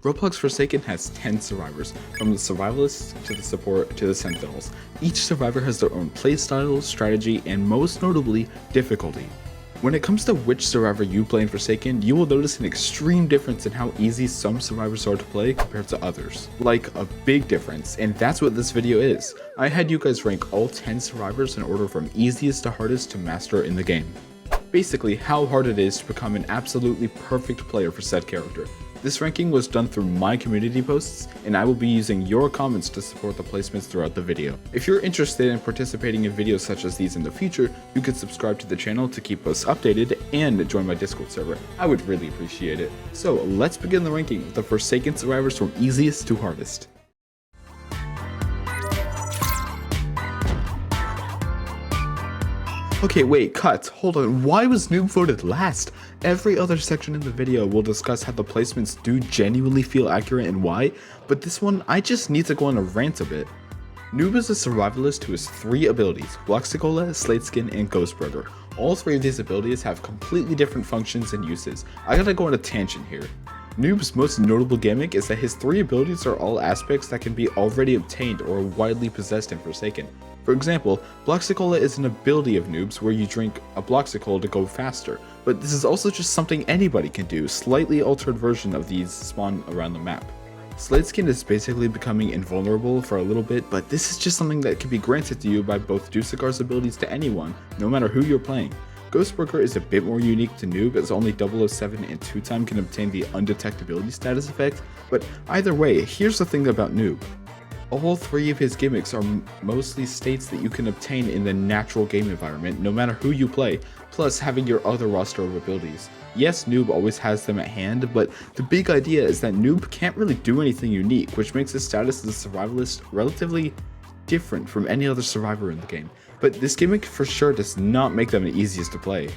Roblox Forsaken has 10 survivors, from the survivalists to the support to the sentinels. Each survivor has their own playstyle, strategy, and most notably, difficulty. When it comes to which survivor you play in Forsaken, you will notice an extreme difference in how easy some survivors are to play compared to others. Like, a big difference, and that's what this video is. I had you guys rank all 10 survivors in order from easiest to hardest to master in the game. Basically, how hard it is to become an absolutely perfect player for said character. This ranking was done through my community posts, and I will be using your comments to support the placements throughout the video. If you're interested in participating in videos such as these in the future, you could subscribe to the channel to keep us updated and join my Discord server. I would really appreciate it. So let's begin the ranking with the Forsaken survivors from easiest to hardest. Okay, wait, cut, hold on, why was Noob voted last? Every other section in the video will discuss how the placements do genuinely feel accurate and why, but this one, I just need to go on a rant a bit. Noob is a survivalist who has 3 abilities, Bloxicola, Slate Skin, and Ghostburger. All 3 of these abilities have completely different functions and uses. I gotta go on a tangent here. Noob's most notable gimmick is that his 3 abilities are all aspects that can be already obtained or widely possessed in Forsaken. For example, Bloxicola is an ability of Noob's where you drink a Bloxicola to go faster, but this is also just something anybody can do, slightly altered version of these spawn around the map. Slate Skin is basically becoming invulnerable for a little bit, but this is just something that can be granted to you by both Dusikar's abilities to anyone, no matter who you're playing. Ghostburger is a bit more unique to Noob as only 007 and 2-Time can obtain the undetectability status effect, but either way, here's the thing about Noob. All 3 of his gimmicks are mostly states that you can obtain in the natural game environment, no matter who you play, plus having your other roster of abilities. Yes, Noob always has them at hand, but the big idea is that Noob can't really do anything unique, which makes his status as a survivalist relatively different from any other survivor in the game. But this gimmick for sure does not make them the easiest to play.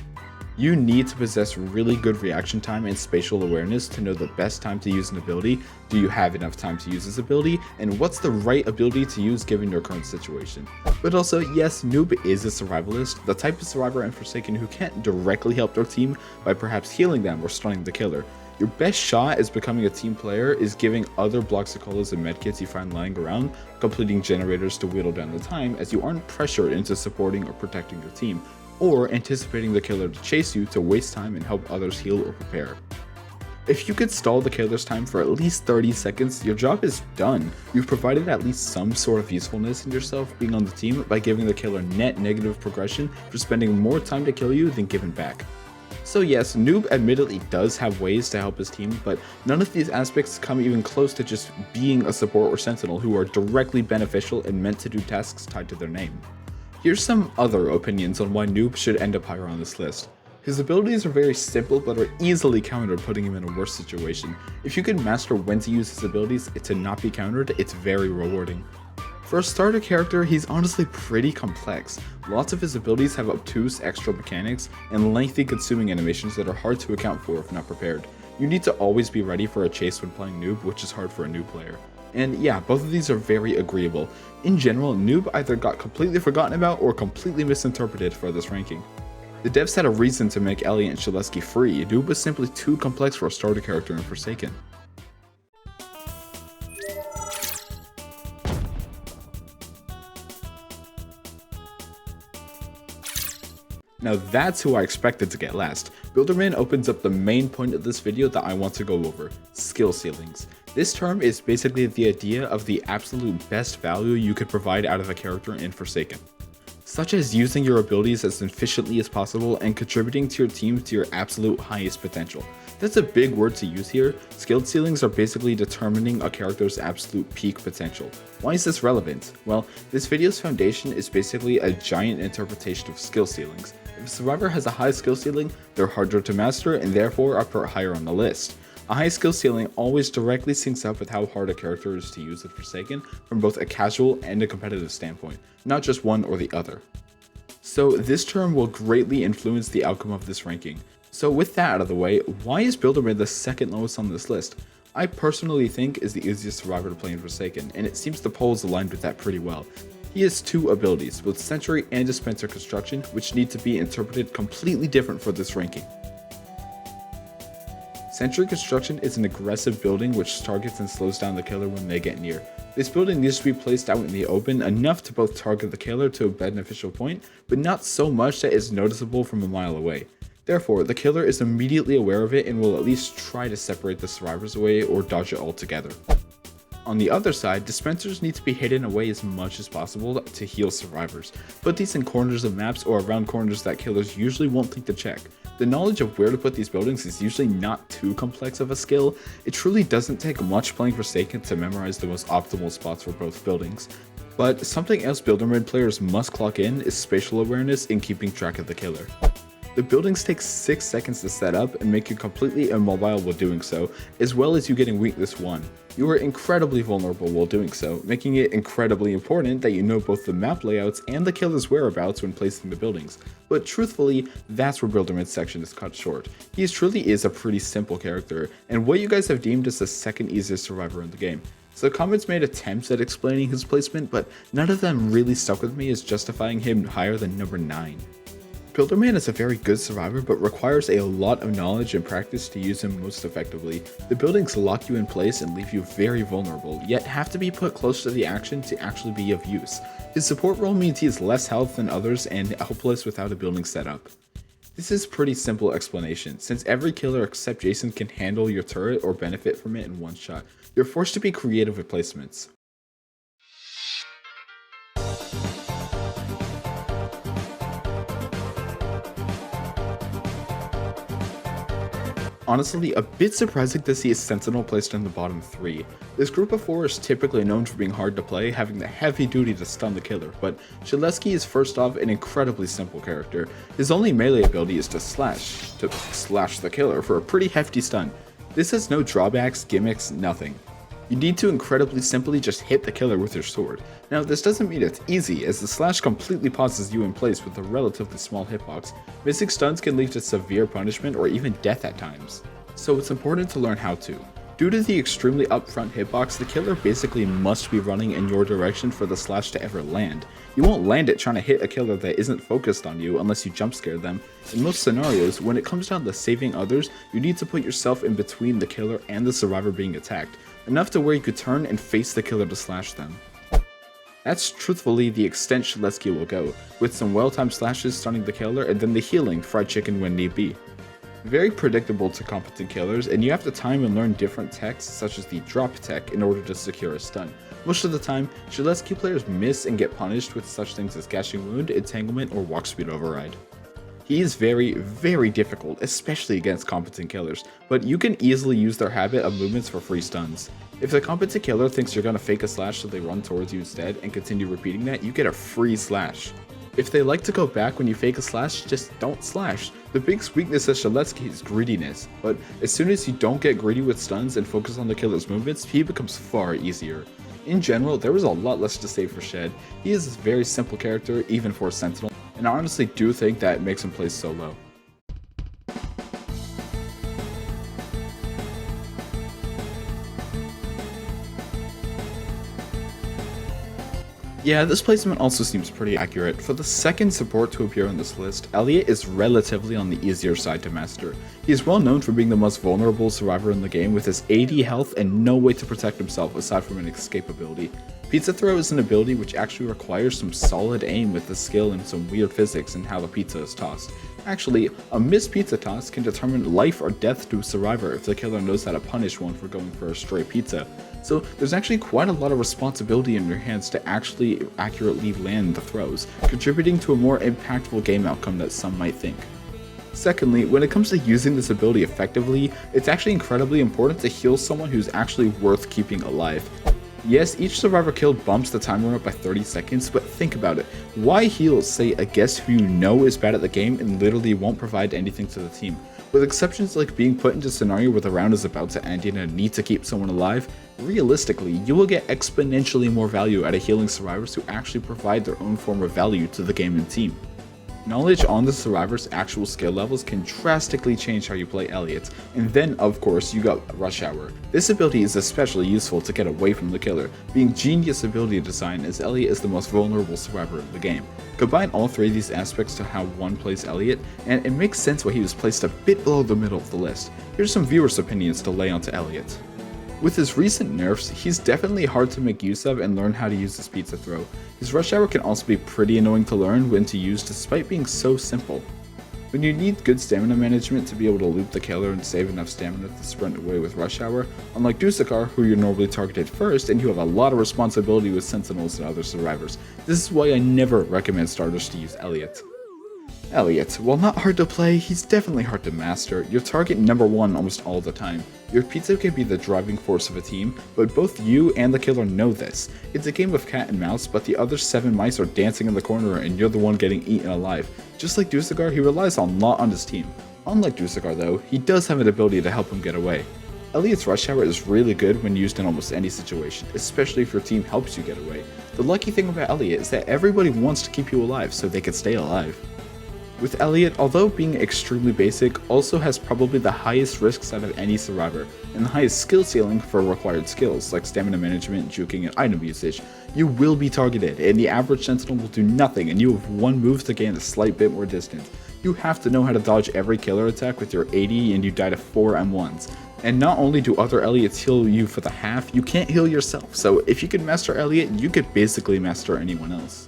You need to possess really good reaction time and spatial awareness to know the best time to use an ability, do you have enough time to use this ability, and what's the right ability to use given your current situation. But also, yes, Noob is a survivalist, the type of survivor in Forsaken who can't directly help their team by perhaps healing them or stunning the killer. Your best shot as becoming a team player is giving other Bloxicolas and medkits you find lying around, completing generators to whittle down the time as you aren't pressured into supporting or protecting your team, or anticipating the killer to chase you to waste time and help others heal or prepare. If you could stall the killer's time for at least 30 seconds, your job is done. You've provided at least some sort of usefulness in yourself being on the team by giving the killer net negative progression for spending more time to kill you than giving back. So yes, Noob admittedly does have ways to help his team, but none of these aspects come even close to just being a support or sentinel who are directly beneficial and meant to do tasks tied to their name. Here's some other opinions on why Noob should end up higher on this list. His abilities are very simple but are easily countered, putting him in a worse situation. If you can master when to use his abilities to not be countered, it's very rewarding. For a starter character, he's honestly pretty complex. Lots of his abilities have obtuse extra mechanics and lengthy consuming animations that are hard to account for if not prepared. You need to always be ready for a chase when playing Noob, which is hard for a new player. And yeah, both of these are very agreeable. In general, Noob either got completely forgotten about or completely misinterpreted for this ranking. The devs had a reason to make Elliot and Shaleski free. Noob was simply too complex for a starter character in Forsaken. Now that's who I expected to get last. Builderman opens up the main point of this video that I want to go over, skill ceilings. This term is basically the idea of the absolute best value you could provide out of a character in Forsaken, such as using your abilities as efficiently as possible and contributing to your team to your absolute highest potential. That's a big word to use here. Skill ceilings are basically determining a character's absolute peak potential. Why is this relevant? Well, this video's foundation is basically a giant interpretation of skill ceilings. If a survivor has a high skill ceiling, they're harder to master and therefore are put higher on the list. A high skill ceiling always directly syncs up with how hard a character is to use with Forsaken from both a casual and a competitive standpoint, not just one or the other. So this term will greatly influence the outcome of this ranking. So with that out of the way, why is Builderman the second lowest on this list? I personally think is the easiest survivor to play in Forsaken, and it seems the polls aligned with that pretty well. He has 2 abilities, both Sentry and Dispenser Construction, which need to be interpreted completely different for this ranking. Sentry construction is an aggressive building which targets and slows down the killer when they get near. This building needs to be placed out in the open enough to both target the killer to a beneficial point, but not so much that it's noticeable from a mile away. Therefore, the killer is immediately aware of it and will at least try to separate the survivors away or dodge it altogether. On the other side, dispensers need to be hidden away as much as possible to heal survivors. Put these in corners of maps or around corners that killers usually won't think to check. The knowledge of where to put these buildings is usually not too complex of a skill. It truly doesn't take much playing Forsaken to memorize the most optimal spots for both buildings. But something else Builderman players must clock in is spatial awareness in keeping track of the killer. The buildings take 6 seconds to set up and make you completely immobile while doing so, as well as you getting weakness 1. You are incredibly vulnerable while doing so, making it incredibly important that you know both the map layouts and the killer's whereabouts when placing the buildings. But truthfully, that's where Builderman's section is cut short. He truly is a pretty simple character, and what you guys have deemed is the second easiest survivor in the game. So comments made attempts at explaining his placement, but none of them really stuck with me as justifying him higher than number 9. Builderman is a very good survivor, but requires a lot of knowledge and practice to use him most effectively. The buildings lock you in place and leave you very vulnerable, yet have to be put close to the action to actually be of use. His support role means he has less health than others and helpless without a building setup. This is pretty simple explanation, since every killer except Jason can handle your turret or benefit from it in one shot. You're forced to be creative with placements. Honestly, a bit surprising to see a Sentinel placed in the bottom 3. This group of 4 is typically known for being hard to play, having the heavy duty to stun the killer, but Shaleski is first off an incredibly simple character. His only melee ability is to slash the killer for a pretty hefty stun. This has no drawbacks, gimmicks, nothing. You need to incredibly simply just hit the killer with your sword. Now this doesn't mean it's easy, as the slash completely pauses you in place with a relatively small hitbox. Missing stuns can lead to severe punishment or even death at times. So it's important to learn how to. Due to the extremely upfront hitbox, the killer basically must be running in your direction for the slash to ever land. You won't land it trying to hit a killer that isn't focused on you unless you jump scare them. In most scenarios, when it comes down to saving others, you need to put yourself in between the killer and the survivor being attacked, enough to where you could turn and face the killer to slash them. That's truthfully the extent Shaleski will go, with some well-timed slashes stunning the killer and then the healing fried chicken when need be. Very predictable to competent killers, and you have to time and learn different techs such as the drop tech in order to secure a stun. Most of the time, Shaleski players miss and get punished with such things as Gashing Wound, Entanglement, or Walk Speed Override. He is very, very difficult, especially against competent killers, but you can easily use their habit of movements for free stuns. If the competent killer thinks you're gonna fake a slash so they run towards you instead and continue repeating that, you get a free slash. If they like to go back when you fake a slash, just don't slash. The biggest weakness of Shaleski is greediness, but as soon as you don't get greedy with stuns and focus on the killer's movements, he becomes far easier. In general, there is a lot less to say for Shed. He is a very simple character, even for a Sentinel, and I honestly do think that makes him play so low. Yeah, this placement also seems pretty accurate. For the second support to appear on this list, Elliot is relatively on the easier side to master. He is well known for being the most vulnerable survivor in the game with his 80 health and no way to protect himself aside from an escape ability. Pizza Throw is an ability which actually requires some solid aim with the skill and some weird physics in how the pizza is tossed. Actually, a missed pizza toss can determine life or death to a survivor if the killer knows how to punish one for going for a stray pizza. So there's actually quite a lot of responsibility in your hands to actually accurately land the throws, contributing to a more impactful game outcome than some might think. Secondly, when it comes to using this ability effectively, it's actually incredibly important to heal someone who's actually worth keeping alive. Yes, each survivor killed bumps the timer up by 30 seconds, but think about it. Why heal, say, a guest who you know is bad at the game and literally won't provide anything to the team? With exceptions like being put into a scenario where the round is about to end and a need to keep someone alive, realistically, you will get exponentially more value out of healing survivors who actually provide their own form of value to the game and team. Knowledge on the survivor's actual skill levels can drastically change how you play Elliot, and then of course you got Rush Hour. This ability is especially useful to get away from the killer, being genius ability design as Elliot is the most vulnerable survivor in the game. Combine all three of these aspects to how one plays Elliot, and it makes sense why he was placed a bit below the middle of the list. Here's some viewers' opinions to lay onto Elliot. With his recent nerfs, he's definitely hard to make use of and learn how to use his pizza throw. His rush hour can also be pretty annoying to learn when to use despite being so simple. When you need good stamina management to be able to loop the killer and save enough stamina to sprint away with rush hour, unlike Dusakar who you're normally targeted first and you have a lot of responsibility with sentinels and other survivors. This is why I never recommend starters to use Elliot. Elliot, while not hard to play, he's definitely hard to master. You're target number one almost all the time. Your pizza can be the driving force of a team, but both you and the killer know this. It's a game of cat and mouse, but the other 7 mice are dancing in the corner and you're the one getting eaten alive. Just like Dusakar, he relies a lot on his team. Unlike Dusakar though, he does have an ability to help him get away. Elliot's rush hour is really good when used in almost any situation, especially if your team helps you get away. The lucky thing about Elliot is that everybody wants to keep you alive so they can stay alive. With Elliot, although being extremely basic, also has probably the highest risks out of any survivor, and the highest skill ceiling for required skills like stamina management, juking, and item usage. You will be targeted, and the average sentinel will do nothing, and you have one move to gain a slight bit more distance. You have to know how to dodge every killer attack with your 80 and you die to 4 M1s. And not only do other Elliots heal you for the half, you can't heal yourself, so if you can master Elliot, you could basically master anyone else.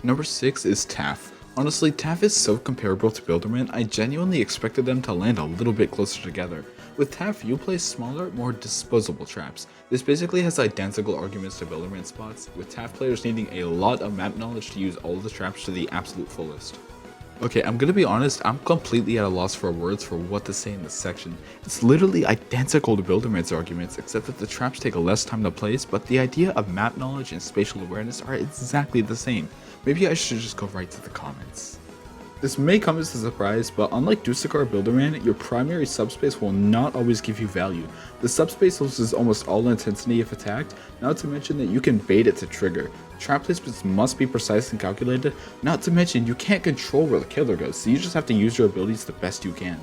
Number 6 is Taff. Honestly, Taff is so comparable to Builderman, I genuinely expected them to land a little bit closer together. With Taff, you play smaller, more disposable traps. This basically has identical arguments to Builderman spots, with Taff players needing a lot of map knowledge to use all of the traps to the absolute fullest. Okay, I'm gonna be honest, I'm completely at a loss for words for what to say in this section. It's literally identical to Builderman's arguments, except that the traps take less time to place, but the idea of map knowledge and spatial awareness are exactly the same. Maybe I should just go right to the comments. This may come as a surprise, but unlike Dusakar or Builderman, your primary subspace will not always give you value. The subspace loses almost all intensity if attacked, not to mention that you can bait it to trigger. Trap placements must be precise and calculated, not to mention you can't control where the killer goes, so you just have to use your abilities the best you can.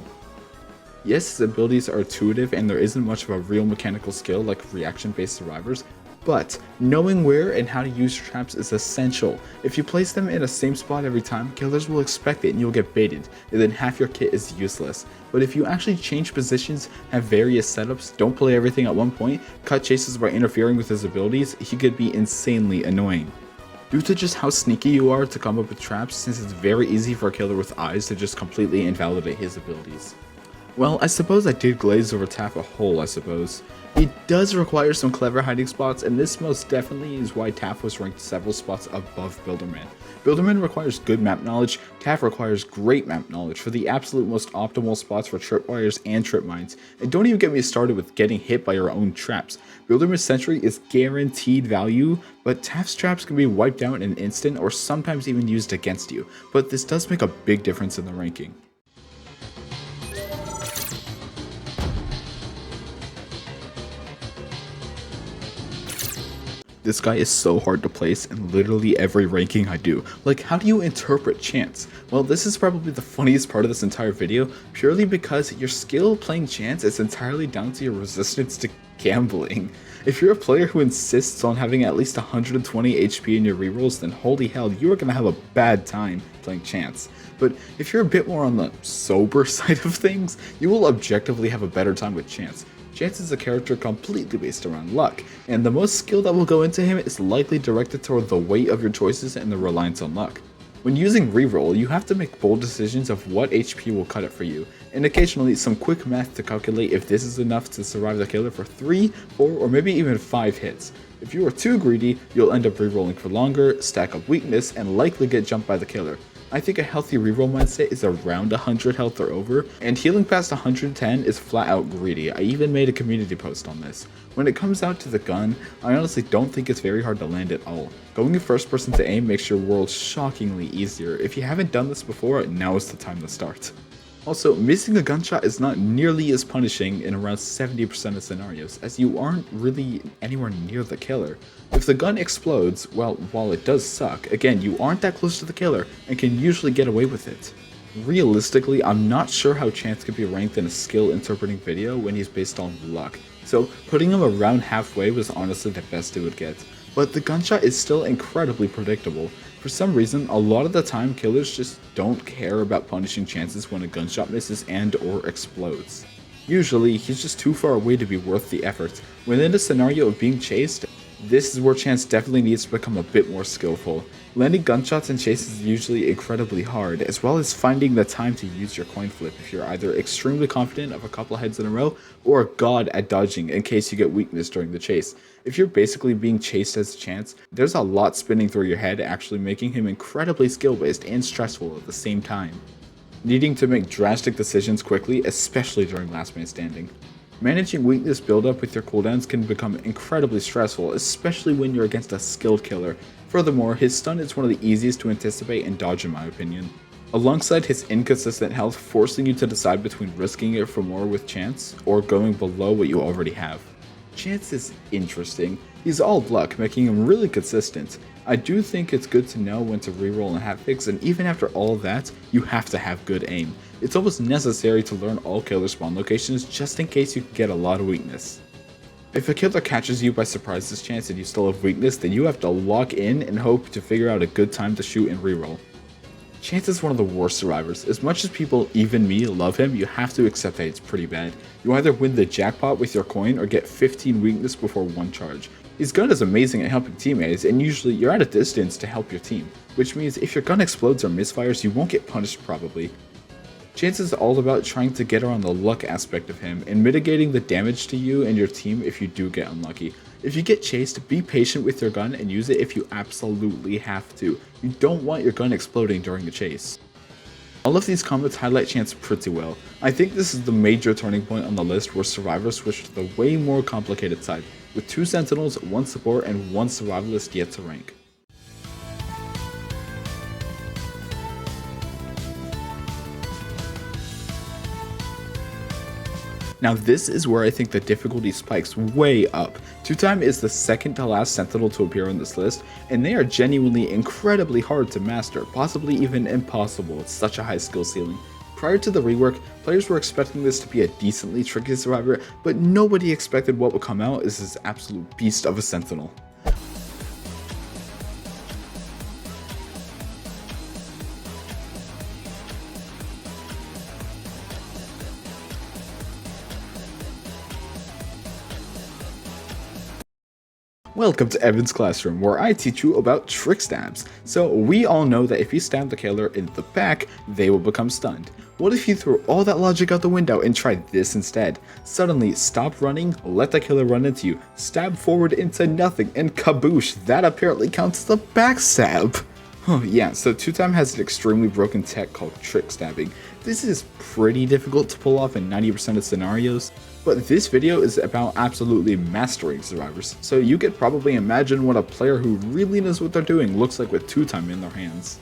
Yes, his abilities are intuitive and there isn't much of a real mechanical skill like reaction-based survivors, but knowing where and how to use traps is essential. If you place them in the same spot every time, killers will expect it and you'll get baited, and then half your kit is useless. But if you actually change positions, have various setups, don't play everything at one point, cut chases by interfering with his abilities, he could be insanely annoying. Due to just how sneaky you are to come up with traps, since it's very easy for a killer with eyes to just completely invalidate his abilities. Well, I suppose I did glaze over Taff a hole, I suppose. It does require some clever hiding spots, and this most definitely is why Taff was ranked several spots above Builderman. Builderman requires good map knowledge, Taff requires great map knowledge for the absolute most optimal spots for tripwires and trip mines, and don't even get me started with getting hit by your own traps. Builderman's Sentry is guaranteed value, but Taff's traps can be wiped out in an instant or sometimes even used against you, but this does make a big difference in the ranking. This guy is so hard to place in literally every ranking I do. Like, how do you interpret chance? Well, this is probably the funniest part of this entire video, purely because your skill playing chance is entirely down to your resistance to gambling. If you're a player who insists on having at least 120 HP in your rerolls, then holy hell, you are gonna have a bad time playing chance. But if you're a bit more on the sober side of things, you will objectively have a better time with chance. Chance is a character completely based around luck, and the most skill that will go into him is likely directed toward the weight of your choices and the reliance on luck. When using reroll, you have to make bold decisions of what HP will cut it for you, and occasionally some quick math to calculate if this is enough to survive the killer for 3, 4, or maybe even 5 hits. If you are too greedy, you'll end up rerolling for longer, stack up weakness, and likely get jumped by the killer. I think a healthy reroll mindset is around 100 health or over, and healing past 110 is flat out greedy. I even made a community post on this. When it comes out to the gun, I honestly don't think it's very hard to land at all. Going in first person to aim makes your world shockingly easier. If you haven't done this before, now is the time to start. Also, missing a gunshot is not nearly as punishing in around 70% of scenarios, as you aren't really anywhere near the killer. If the gun explodes, well, while it does suck, again, you aren't that close to the killer and can usually get away with it. Realistically, I'm not sure how Chance could be ranked in a skill interpreting video when he's based on luck, so putting him around halfway was honestly the best it would get. But the gunshot is still incredibly predictable. For some reason, a lot of the time killers just don't care about punishing Chances when a gunshot misses and or explodes. Usually, he's just too far away to be worth the effort. Within a scenario of being chased, this is where Chance definitely needs to become a bit more skillful. Landing gunshots in chases is usually incredibly hard, as well as finding the time to use your coin flip if you're either extremely confident of a couple heads in a row, or a god at dodging in case you get weakness during the chase. If you're basically being chased as a Chance, there's a lot spinning through your head, actually making him incredibly skill-based and stressful at the same time. Needing to make drastic decisions quickly, especially during last man standing. Managing weakness buildup with your cooldowns can become incredibly stressful, especially when you're against a skilled killer. Furthermore, his stun is one of the easiest to anticipate and dodge in my opinion. Alongside his inconsistent health forcing you to decide between risking it for more with Chance, or going below what you already have. Chance is interesting. He's all luck, making him really consistent. I do think it's good to know when to reroll and hotfix, and even after all that, you have to have good aim. It's almost necessary to learn all killer spawn locations just in case you can get a lot of weakness. If a killer catches you by surprise this Chance and you still have weakness, then you have to lock in and hope to figure out a good time to shoot and reroll. Chance is one of the worst survivors. As much as people, even me, love him, you have to accept that it's pretty bad. You either win the jackpot with your coin or get 15 weakness before one charge. His gun is amazing at helping teammates, and usually you're at a distance to help your team, which means if your gun explodes or misfires, you won't get punished probably. Chance is all about trying to get around the luck aspect of him and mitigating the damage to you and your team if you do get unlucky. If you get chased, be patient with your gun and use it if you absolutely have to. You don't want your gun exploding during the chase. All of these comments highlight Chance pretty well. I think this is the major turning point on the list where survivors switch to the way more complicated side, with 2 sentinels, 1 support, and 1 survivalist yet to rank. Now this is where I think the difficulty spikes way up. 2-time is the second to last sentinel to appear on this list, and they are genuinely incredibly hard to master, possibly even impossible at such a high skill ceiling. Prior to the rework, players were expecting this to be a decently tricky survivor, but nobody expected what would come out as this absolute beast of a sentinel. Welcome to Evan's Classroom, where I teach you about trick stabs. So we all know that if you stab the killer in the back, they will become stunned. What if you threw all that logic out the window and tried this instead? Suddenly, stop running, let the killer run into you, stab forward into nothing, and kaboosh, that apparently counts as a backstab. Oh yeah, so 2-time has an extremely broken tech called trick stabbing. This is pretty difficult to pull off in 90% of scenarios, but this video is about absolutely mastering survivors, so you could probably imagine what a player who really knows what they're doing looks like with 2-time in their hands.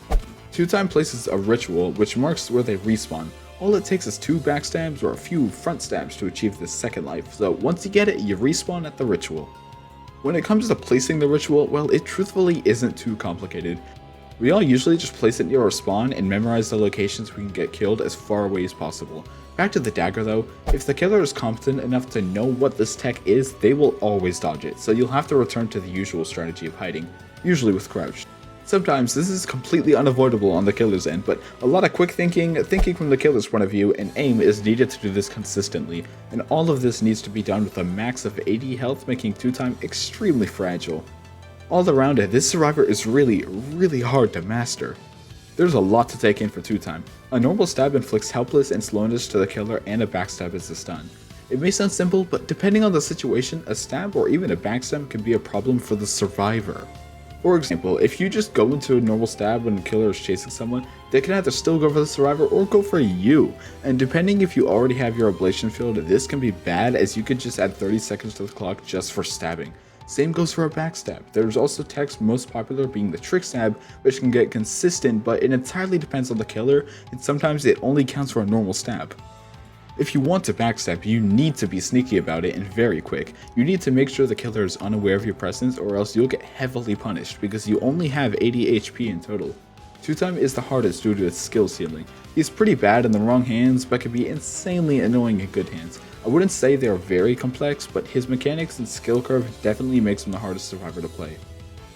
2-time places a ritual which marks where they respawn. All it takes is 2 backstabs or a few front stabs to achieve this second life, so once you get it, you respawn at the ritual. When it comes to placing the ritual, well, it truthfully isn't too complicated. We all usually just place it near our spawn and memorize the locations we can get killed as far away as possible. Back to the dagger though, if the killer is competent enough to know what this tech is, they will always dodge it, so you'll have to return to the usual strategy of hiding, usually with crouch. Sometimes this is completely unavoidable on the killer's end, but a lot of quick thinking from the killer's point of view, and aim is needed to do this consistently, and all of this needs to be done with a max of 80 health, making 2-time extremely fragile. All around it, this survivor is really hard to master. There's a lot to take in for 2-time. A normal stab inflicts helpless and slowness to the killer, and a backstab is a stun. It may sound simple, but depending on the situation, a stab or even a backstab can be a problem for the survivor. For example, if you just go into a normal stab when the killer is chasing someone, they can either still go for the survivor or go for you. And depending if you already have your ablation field, this can be bad, as you could just add 30 seconds to the clock just for stabbing. Same goes for a backstab. There's also techs, most popular being the trick stab, which can get consistent, but it entirely depends on the killer, and sometimes it only counts for a normal stab. If you want to backstab, you need to be sneaky about it and very quick. You need to make sure the killer is unaware of your presence, or else you'll get heavily punished because you only have 80 HP in total. 2-time is the hardest due to its skill ceiling. He's pretty bad in the wrong hands, but can be insanely annoying in good hands. I wouldn't say they are very complex, but his mechanics and skill curve definitely makes him the hardest survivor to play.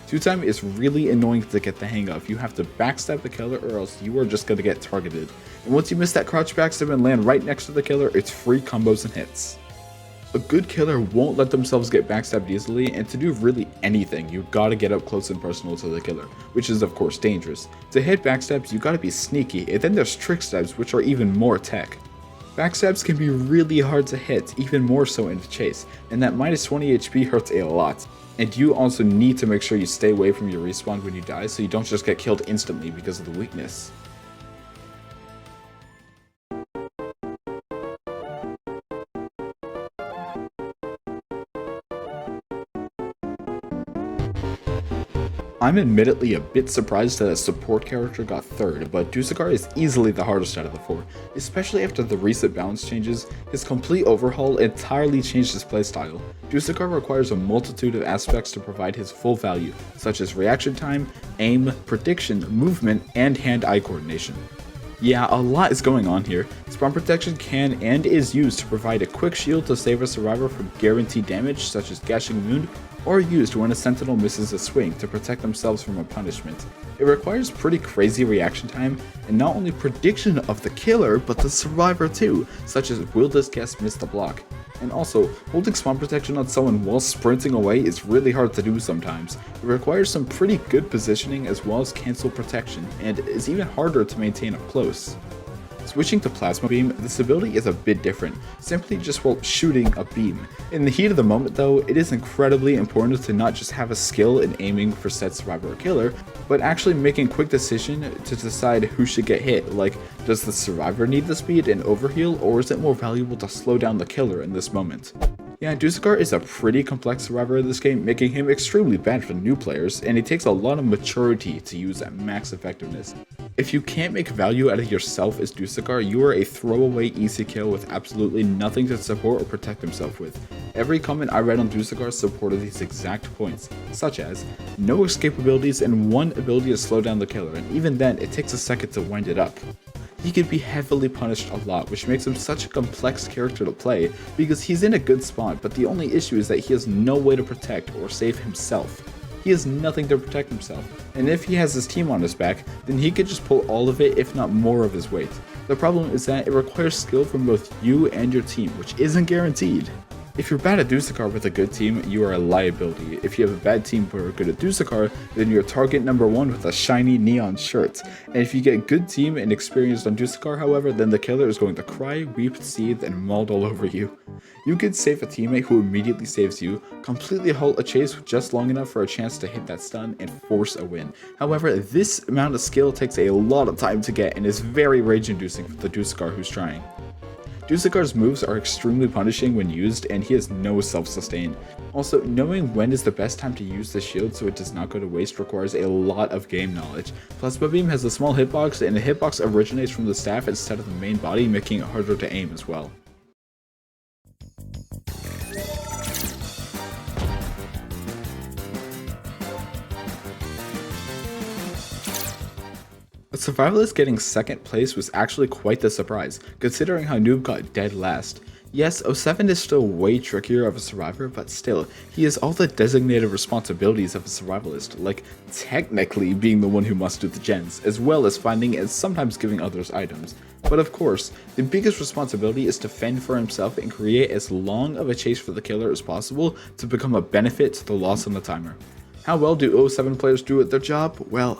2-time is really annoying to get the hang of. You have to backstab the killer or else you are just going to get targeted. And once you miss that crouch backstab and land right next to the killer, it's free combos and hits. A good killer won't let themselves get backstabbed easily, and to do really anything, you gotta get up close and personal to the killer, which is of course dangerous. To hit backstabs, you gotta be sneaky, and then there's trick stabs, which are even more tech. Backstabs can be really hard to hit, even more so in the chase, and that minus 20 HP hurts a lot. And you also need to make sure you stay away from your respawn when you die, so you don't just get killed instantly because of the weakness. I'm admittedly a bit surprised that a support character got 3rd, but Dusakar is easily the hardest out of the 4, especially after the recent balance changes. His complete overhaul entirely changed his playstyle. Dusakar requires a multitude of aspects to provide his full value, such as reaction time, aim, prediction, movement, and hand-eye coordination. Yeah, a lot is going on here. Spawn protection can and is used to provide a quick shield to save a survivor from guaranteed damage such as gashing wound, or used when a sentinel misses a swing to protect themselves from a punishment. It requires pretty crazy reaction time, and not only prediction of the killer, but the survivor too, such as will this guest miss the block. And also, holding spawn protection on someone while sprinting away is really hard to do sometimes. It requires some pretty good positioning as well as cancel protection, and is even harder to maintain up close. Switching to Plasma Beam, this ability is a bit different, simply just while shooting a beam. In the heat of the moment though, it is incredibly important to not just have a skill in aiming for said survivor or killer, but actually making a quick decision to decide who should get hit, like does the survivor need the speed and overheal, or is it more valuable to slow down the killer in this moment? Yeah, Dusakar is a pretty complex survivor in this game, making him extremely bad for new players, and it takes a lot of maturity to use at max effectiveness. If you can't make value out of yourself as Dusakar, you are a throwaway easy kill with absolutely nothing to support or protect himself with. Every comment I read on Dusakar supported these exact points, such as no escape abilities and one ability to slow down the killer, and even then it takes a second to wind it up. He can be heavily punished a lot, which makes him such a complex character to play because he's in a good spot, but the only issue is that he has no way to protect or save himself. He has nothing to protect himself, and if he has his team on his back, then he could just pull all of it if not more of his weight. The problem is that it requires skill from both you and your team, which isn't guaranteed. If you're bad at Dusakar with a good team, you are a liability. If you have a bad team but are good at Dusakar, then you're target number 1 with a shiny neon shirt. And if you get good team and experienced on Dusakar, however, then the killer is going to cry, weep, seethe, and maul all over you. You can save a teammate who immediately saves you, completely halt a chase just long enough for a chance to hit that stun, and force a win. However, this amount of skill takes a lot of time to get and is very rage-inducing for the Dusakar who's trying. Dusakar's moves are extremely punishing when used, and he has no self-sustain. Also, knowing when is the best time to use the shield so it does not go to waste requires a lot of game knowledge. Plasma Beam has a small hitbox, and the hitbox originates from the staff instead of the main body, making it harder to aim as well. A survivalist getting 2nd place was actually quite the surprise, considering how Noob got dead last. Yes, 07 is still way trickier of a survivor, but still, he has all the designated responsibilities of a survivalist, like technically being the one who must do the gens, as well as finding and sometimes giving others items. But of course, the biggest responsibility is to fend for himself and create as long of a chase for the killer as possible to become a benefit to the loss on the timer. How well do 07 players do at their job? Well,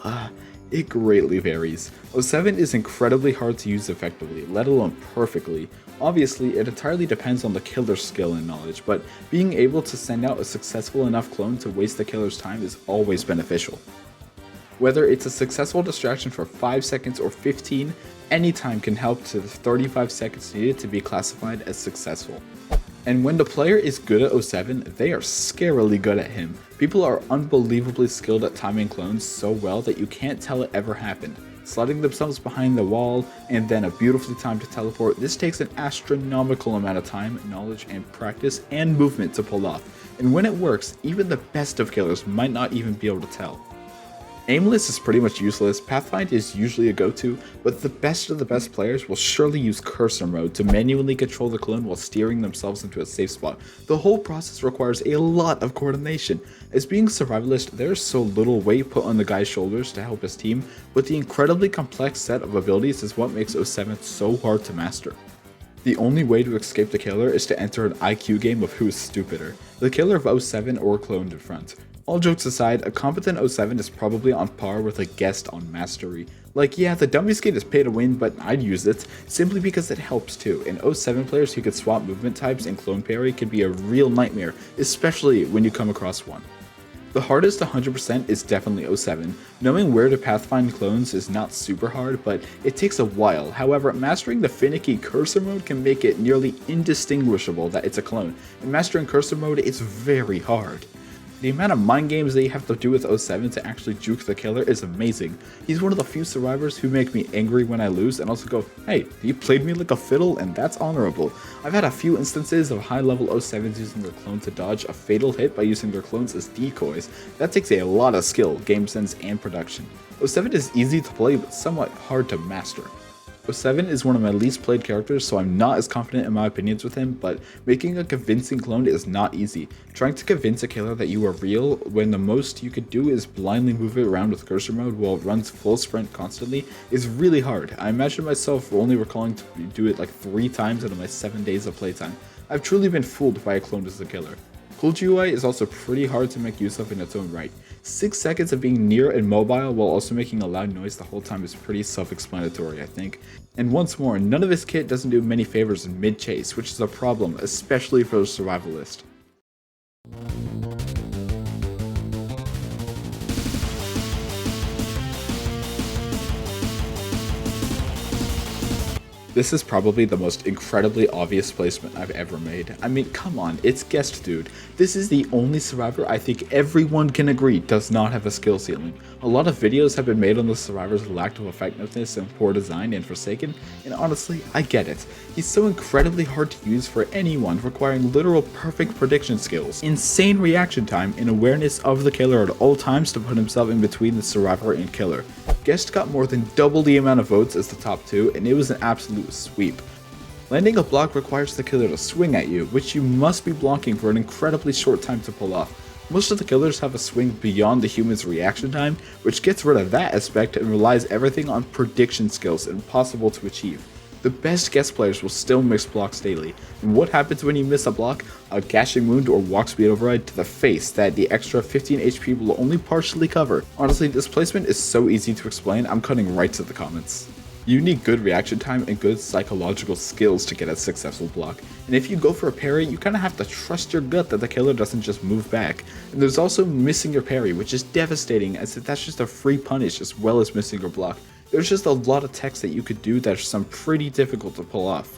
it greatly varies. 07 is incredibly hard to use effectively, let alone perfectly. Obviously, it entirely depends on the killer's skill and knowledge, but being able to send out a successful enough clone to waste the killer's time is always beneficial. Whether it's a successful distraction for 5 seconds or 15, any time can help to the 35 seconds needed to be classified as successful. And when the player is good at 07, they are scarily good at him. People are unbelievably skilled at timing clones so well that you can't tell it ever happened. Sliding themselves behind the wall, and then a beautifully timed teleport, this takes an astronomical amount of time, knowledge, and practice, and movement to pull off. And when it works, even the best of killers might not even be able to tell. Aimless is pretty much useless, Pathfind is usually a go-to, but the best of the best players will surely use cursor mode to manually control the clone while steering themselves into a safe spot. The whole process requires a lot of coordination. As being survivalist, there's so little weight put on the guy's shoulders to help his team, but the incredibly complex set of abilities is what makes 07 so hard to master. The only way to escape the killer is to enter an IQ game of who is stupider, the killer of 07 or cloned in front. All jokes aside, a competent 07 is probably on par with a guest on Mastery. Like, yeah, the dummy skate is pay to win, but I'd use it, simply because it helps too, and 07 players who could swap movement types and clone parry can be a real nightmare, especially when you come across one. The hardest 100% is definitely 07. Knowing where to pathfind clones is not super hard, but it takes a while. However, mastering the finicky cursor mode can make it nearly indistinguishable that it's a clone, and mastering cursor mode is very hard. The amount of mind games that you have to do with 07 to actually juke the killer is amazing. He's one of the few survivors who make me angry when I lose and also go, hey, you played me like a fiddle and that's honorable. I've had a few instances of high level 07s using their clone to dodge a fatal hit by using their clones as decoys. That takes a lot of skill, game sense, and production. 07 is easy to play but somewhat hard to master. 07 is one of my least played characters, so I'm not as confident in my opinions with him, but making a convincing clone is not easy. Trying to convince a killer that you are real when the most you could do is blindly move it around with cursor mode while it runs full sprint constantly is really hard. I imagine myself only recalling to do it like 3 times out of my 7 days of playtime. I've truly been fooled by a clone as a killer. Cool GUI is also pretty hard to make use of in its own right. 6 seconds of being near and mobile while also making a loud noise the whole time is pretty self-explanatory, I think. And once more, none of his kit doesn't do many favors in mid-chase, which is a problem, especially for a survivalist. This is probably the most incredibly obvious placement I've ever made. I mean, come on, it's Guest Dude. This is the only survivor I think everyone can agree does not have a skill ceiling. A lot of videos have been made on the survivor's lack of effectiveness and poor design in Forsaken, and honestly, I get it. He's so incredibly hard to use for anyone, requiring literal perfect prediction skills, insane reaction time, and awareness of the killer at all times to put himself in between the survivor and killer. Guest got more than double the amount of votes as the top 2, and it was an absolute sweep. Landing a block requires the killer to swing at you, which you must be blocking for an incredibly short time to pull off. Most of the killers have a swing beyond the human's reaction time, which gets rid of that aspect and relies everything on prediction skills impossible to achieve. The best guest players will still miss blocks daily, and what happens when you miss a block? A gashing wound or walk speed override to the face that the extra 15 HP will only partially cover. Honestly, this placement is so easy to explain, I'm cutting right to the comments. You need good reaction time and good psychological skills to get a successful block, and if you go for a parry, you kinda have to trust your gut that the killer doesn't just move back. And there's also missing your parry, which is devastating as that's just a free punish as well as missing your block. There's just a lot of techs that you could do that are some pretty difficult to pull off.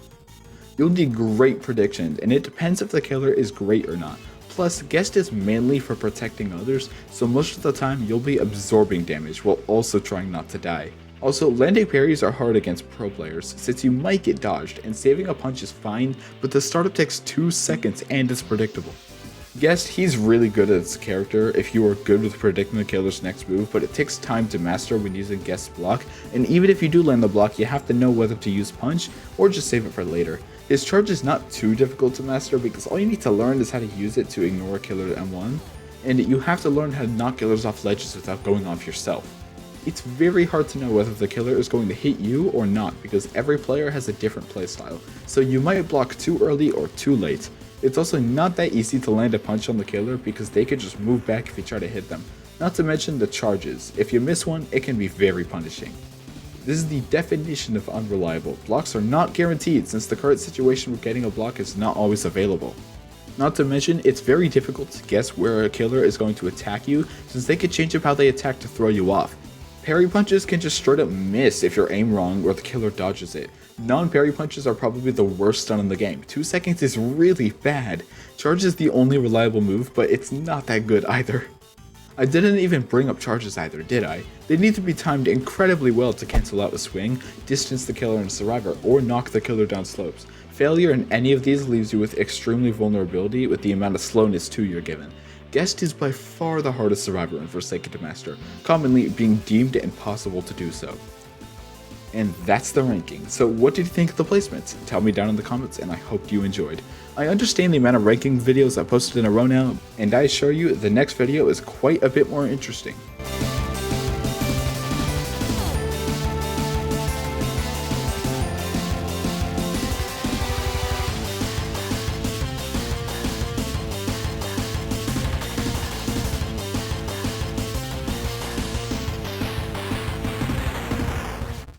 You'll need great predictions, and it depends if the killer is great or not. Plus, Guest is mainly for protecting others, so most of the time you'll be absorbing damage while also trying not to die. Also, landing parries are hard against pro players, since you might get dodged, and saving a punch is fine, but the startup takes 2 seconds and is predictable. Guest, he's really good at his character if you are good with predicting the killer's next move, but it takes time to master when using Guest's block, and even if you do land the block, you have to know whether to use punch or just save it for later. His charge is not too difficult to master because all you need to learn is how to use it to ignore a killer at M1, and you have to learn how to knock killers off ledges without going off yourself. It's very hard to know whether the killer is going to hit you or not because every player has a different playstyle, so you might block too early or too late. It's also not that easy to land a punch on the killer because they could just move back if you try to hit them. Not to mention the charges. If you miss one, it can be very punishing. This is the definition of unreliable. Blocks are not guaranteed since the current situation with getting a block is not always available. Not to mention, it's very difficult to guess where a killer is going to attack you since they could change up how they attack to throw you off. Parry punches can just straight up miss if you're aim wrong or the killer dodges it. Non-parry punches are probably the worst stun in the game. 2 seconds is really bad. Charge is the only reliable move, but it's not that good either. I didn't even bring up charges either, did I? They need to be timed incredibly well to cancel out a swing, distance the killer and survivor, or knock the killer down slopes. Failure in any of these leaves you with extremely vulnerability with the amount of slowness too you're given. Guest is by far the hardest survivor in Forsaken to master, commonly being deemed impossible to do so. And that's the ranking. So what did you think of the placements? Tell me down in the comments, and I hope you enjoyed. I understand the amount of ranking videos I posted in a row now, and I assure you the next video is quite a bit more interesting.